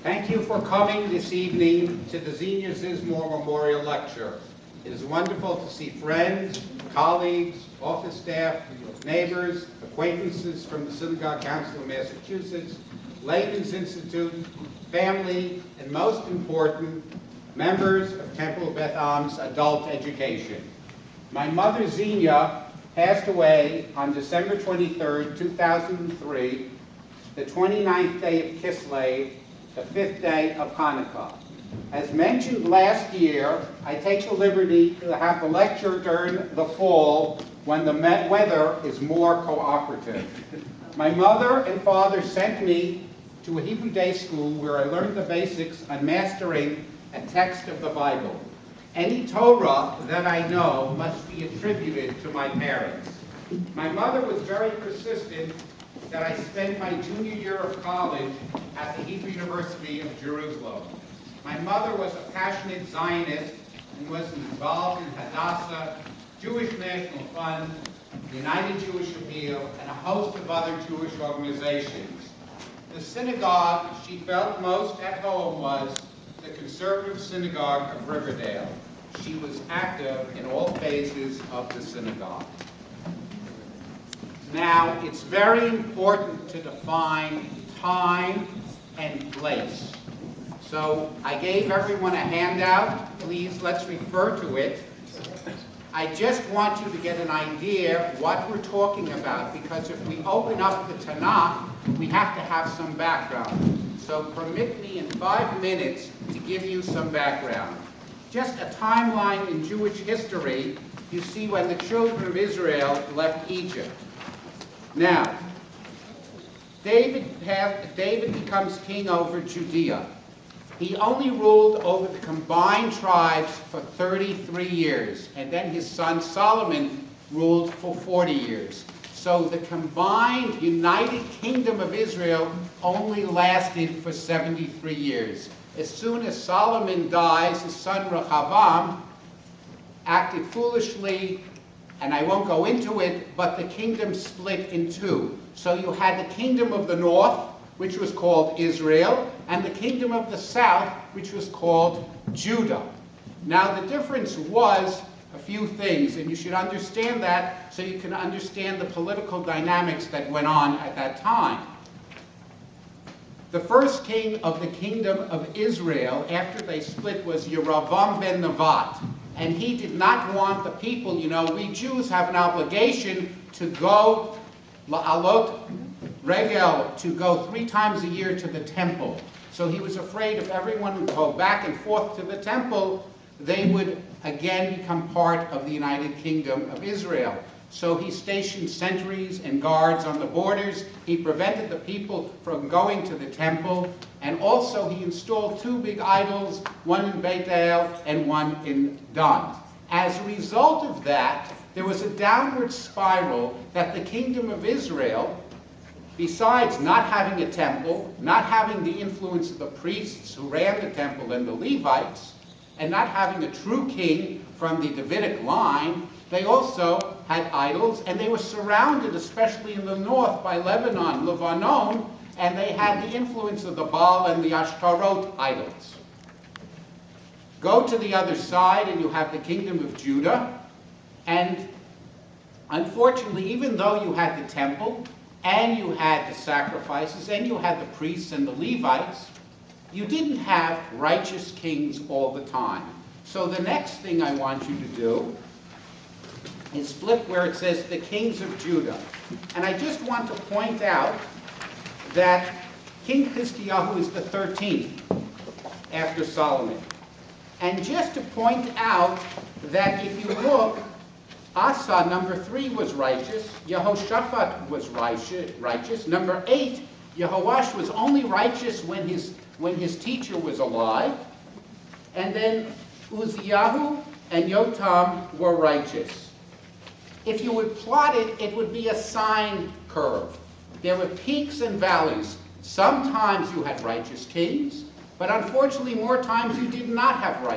Thank you for coming this evening to the Senior Zizmor Memorial Lecture. It is wonderful to see friends, colleagues, office staff, neighbors, acquaintances from the Synagogue Council of Massachusetts, Layman's Institute, family, and most important, members of Temple Beth Am's adult education. My mother, Xenia, passed away on December 23rd, 2003, the 29th day of Kislev, the 5th day of Hanukkah. As mentioned last year, I take the liberty to have the lecture during the fall when the weather is more cooperative. My mother and father sent me to a Hebrew day school where I learned the basics on mastering a text of the Bible. Any Torah that I know must be attributed to my parents. My mother was very persistent that I spent my junior year of college at the Hebrew University of Jerusalem. My mother was a passionate Zionist and was involved in Hadassah, Jewish National Fund, United Jewish Appeal, and a host of other Jewish organizations. The synagogue she felt most at home was the Conservative Synagogue of Riverdale. She was active in all phases of the synagogue. Now, it's very important to define time and place. So I gave everyone a handout. Please, let's refer to it. I just want you to get an idea what we're talking about, because if we open up the Tanakh, we have to have some background. So permit me in 5 minutes to give you some background. Just a timeline in Jewish history, you see when the children of Israel left Egypt. Now, David becomes king over Judea. He only ruled over the combined tribes for 33 years, and then his son Solomon ruled for 40 years. So the combined United Kingdom of Israel only lasted for 73 years. As soon as Solomon dies, his son Rehoboam acted foolishly, and I won't go into it, but the kingdom split in two. So you had the kingdom of the north, which was called Israel, and the kingdom of the south, which was called Judah. Now the difference was a few things, and you should understand that so you can understand the political dynamics that went on at that time. The first king of the kingdom of Israel after they split was Yeravam ben Nevat. And he did not want the people, we Jews have an obligation to go, la'alot regel, to go 3 times a year to the temple. So he was afraid if everyone would go back and forth to the temple, they would again become part of the United Kingdom of Israel. So he stationed sentries and guards on the borders. He prevented the people from going to the temple. And also he installed 2 big idols, one in Beit El and one in Dan. As a result of that, there was a downward spiral that the kingdom of Israel, besides not having a temple, not having the influence of the priests who ran the temple and the Levites, and not having a true king from the Davidic line, they also had idols, and they were surrounded, especially in the north, by Lebanon, and they had the influence of the Baal and the Ashtaroth idols. Go to the other side, and you have the kingdom of Judah, and unfortunately, even though you had the temple, and you had the sacrifices, and you had the priests and the Levites, you didn't have righteous kings all the time. So the next thing I want you to do is flip where it says the kings of Judah. And I just want to point out that King Hezekiah is the 13th after Solomon. And just to point out that if you look, Asa, number 3, was righteous. Yehoshaphat was righteous. Number 8, Yehoash was only righteous when his teacher was alive. And then Uzziyahu and Yotam were righteous. If you would plot it, it would be a sine curve. There were peaks and valleys. Sometimes you had righteous kings, but unfortunately more times you did not have righteous